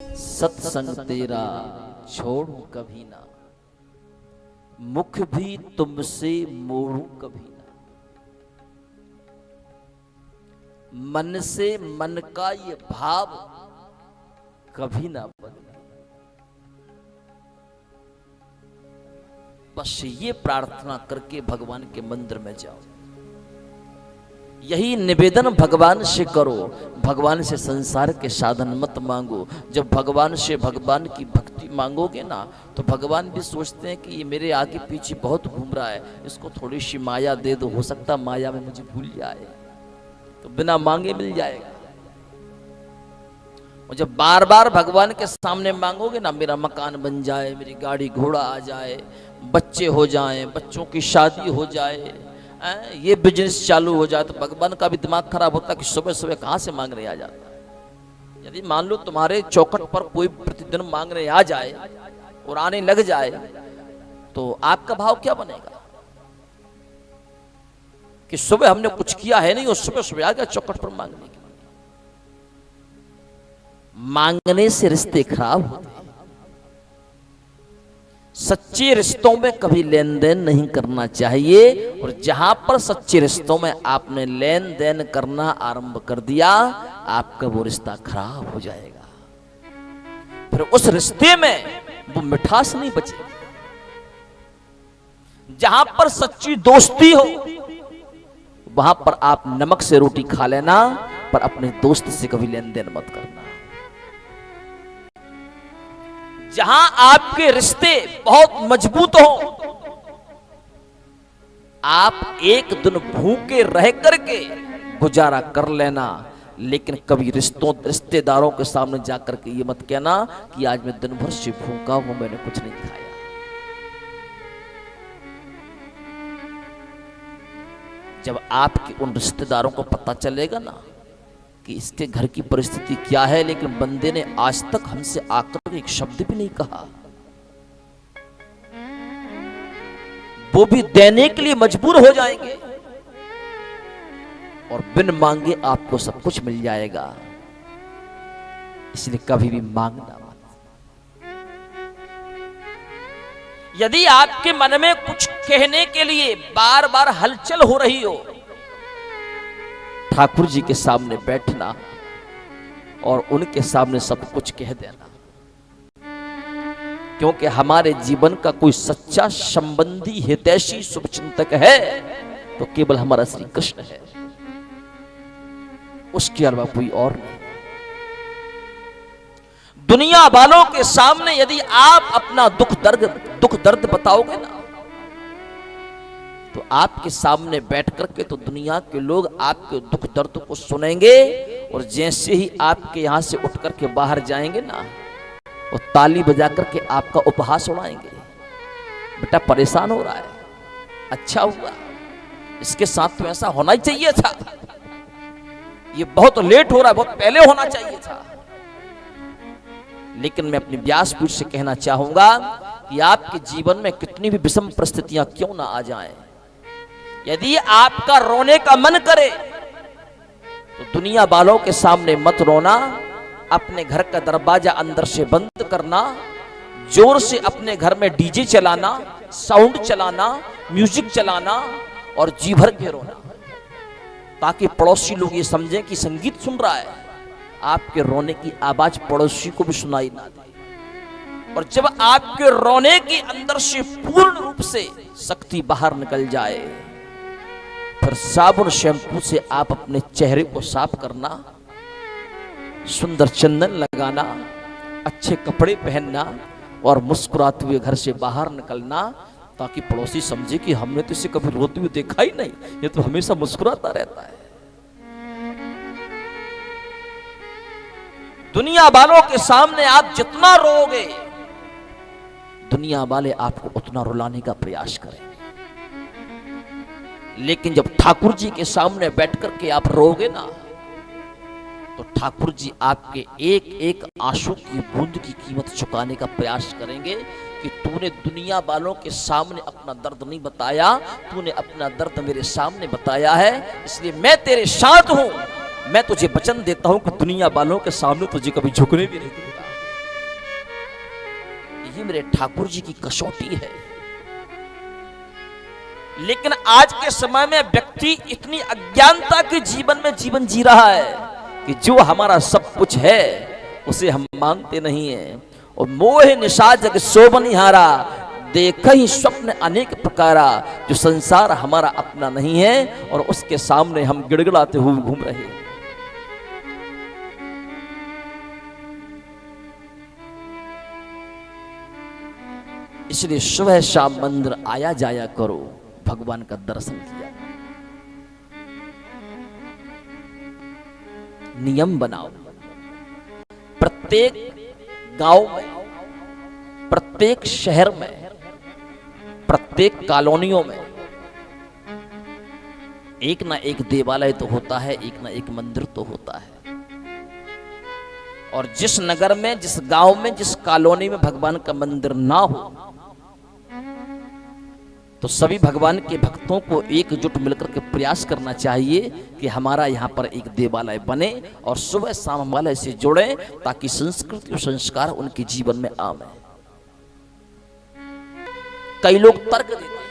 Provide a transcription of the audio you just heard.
सत्संग तेरा छोड़ूं कभी ना, मुख भी तुमसे मोड़ूं कभी ना, मन से मन का ये भाव कभी ना बदले। बस ये प्रार्थना करके भगवान के मंदिर में जाओ, यही निवेदन भगवान से करो। भगवान से संसार के साधन मत मांगो। जब भगवान से भगवान की भक्ति मांगोगे ना, तो भगवान भी सोचते हैं कि ये मेरे आगे पीछे बहुत घूम रहा है, इसको थोड़ी सी माया दे दो, हो सकता माया में मुझे भूल जाए, तो बिना मांगे मिल जाएगा। और जब बार बार भगवान के सामने मांगोगे ना, मेरा मकान बन जाए, मेरी गाड़ी घोड़ा आ जाए, बच्चे हो जाएं, बच्चों की शादी हो जाए, ये बिजनेस चालू हो जाए, तो भगवान का भी दिमाग खराब होता है कि सुबह सुबह कहां से मांगने आ जाता है। यदि मान लो तुम्हारे चौखट पर कोई प्रतिदिन मांगने आ जाए और आने लग जाए, तो आपका भाव क्या बनेगा कि सुबह हमने कुछ किया है नहीं और सुबह सुबह आ गया चौखट पर मांगने के लिए। मांगने से रिश्ते खराब होते हैं। सच्चे रिश्तों में कभी लेन देन नहीं करना चाहिए, और जहां पर सच्चे रिश्तों में आपने लेन देन करना आरंभ कर दिया, आपका वो रिश्ता खराब हो जाएगा। फिर उस रिश्ते में वो मिठास नहीं बचेगी। जहां पर सच्ची दोस्ती हो, वहां पर आप नमक से रोटी खा लेना, पर अपने दोस्त से कभी लेन देन मत करना। जहां आपके रिश्ते बहुत मजबूत हो, आप एक दिन भूखे रह करके गुजारा कर लेना, लेकिन कभी रिश्तेदारों के सामने जाकर के ये मत कहना कि आज मैं दिन भर से भूखा हूं, मैंने कुछ नहीं खाया। जब आपके उन रिश्तेदारों को पता चलेगा ना कि इसके घर की परिस्थिति क्या है, लेकिन बंदे ने आज तक हमसे आकर एक शब्द भी नहीं कहा, वो भी देने के लिए मजबूर हो जाएंगे, और बिन मांगे आपको सब कुछ मिल जाएगा। इसलिए कभी भी मांगना मत। यदि आपके मन में कुछ कहने के लिए बार बार हलचल हो रही हो, ठाकुर जी के सामने बैठना और उनके सामने सब कुछ कह देना। क्योंकि हमारे जीवन का कोई sच्चा संबंधी हितैषी शुभचिंतक है तो केवल हमारा श्री कृष्ण है, उसके अलावा कोई और नहीं। दुनिया वालों के सामने यदि आप अपना दुख दर्द बताओगे ना, तो आपके सामने बैठ करके तो दुनिया के लोग आपके दुख दर्द को सुनेंगे, और जैसे ही आपके यहां से उठ करके बाहर जाएंगे ना, वो ताली बजा करके आपका उपहास उड़ाएंगे। बेटा परेशान हो रहा है, अच्छा हुआ, इसके साथ तो ऐसा होना ही चाहिए था, ये बहुत लेट हो रहा है, बहुत पहले होना चाहिए था। लेकिन मैं अपनी व्यासपीठ से कहना चाहूंगा कि आपके जीवन में कितनी भी विषम परिस्थितियां क्यों ना आ जाएं, यदि आपका रोने का मन करे तो दुनिया वालों के सामने मत रोना। अपने घर का दरवाजा अंदर से बंद करना, जोर से अपने घर में डीजे चलाना, साउंड चलाना, म्यूजिक चलाना, और जी भर के रोना, ताकि पड़ोसी लोग ये समझें कि संगीत सुन रहा है। आपके रोने की आवाज पड़ोसी को भी सुनाई ना दे। और जब आपके रोने के अंदर से पूर्ण रूप से शक्ति बाहर निकल जाए, फिर साबुन शैम्पू से आप अपने चेहरे को साफ करना, सुंदर चंदन लगाना, अच्छे कपड़े पहनना, और मुस्कुराते हुए घर से बाहर निकलना, ताकि पड़ोसी समझे कि हमने तो इसे कभी रोते हुए देखा ही नहीं, ये तो हमेशा मुस्कुराता रहता है। दुनिया वालों के सामने आप जितना रोओगे, दुनिया वाले आपको उतना रुलाने का प्रयास करेंगे। लेकिन जब ठाकुर जी के सामने बैठ करके आप रोगे ना, तो ठाकुर जी आपके एक एक आंसू की बूंद की कीमत चुकाने का प्रयास करेंगे कि तूने दुनिया वालों के सामने अपना दर्द नहीं बताया, तूने अपना दर्द मेरे सामने बताया है, इसलिए मैं तेरे साथ हूं। मैं तुझे वचन देता हूं कि दुनिया वालों के सामने तुझे कभी झुकने भी नहीं दूंगा। ये मेरे ठाकुर जी की कसौटी है। लेकिन आज के समय में व्यक्ति इतनी अज्ञानता के जीवन में जीवन जी रहा है कि जो हमारा सब कुछ है उसे हम मांगते नहीं है। और मोह निशा जग शोभनिहारा, देख ही स्वप्न अनेक प्रकारा, जो संसार हमारा अपना नहीं है और उसके सामने हम गिड़गिड़ाते हुए घूम रहे हैं। इसलिए सुबह शाम मंदिर आया जाया करो, भगवान का दर्शन किया। नियम बनाओ, प्रत्येक गांव में, प्रत्येक शहर में, प्रत्येक कॉलोनियों में एक ना एक देवालय तो होता है, एक ना एक मंदिर तो होता है। और जिस नगर में, जिस गांव में, जिस कॉलोनी में भगवान का मंदिर ना हो, तो सभी भगवान के भक्तों को एकजुट मिलकर के प्रयास करना चाहिए कि हमारा यहाँ पर एक देवालय बने और सुबह शाम वाले से जुड़े, ताकि संस्कृति और संस्कार उनके जीवन में आवे। कई लोग तर्क देते हैं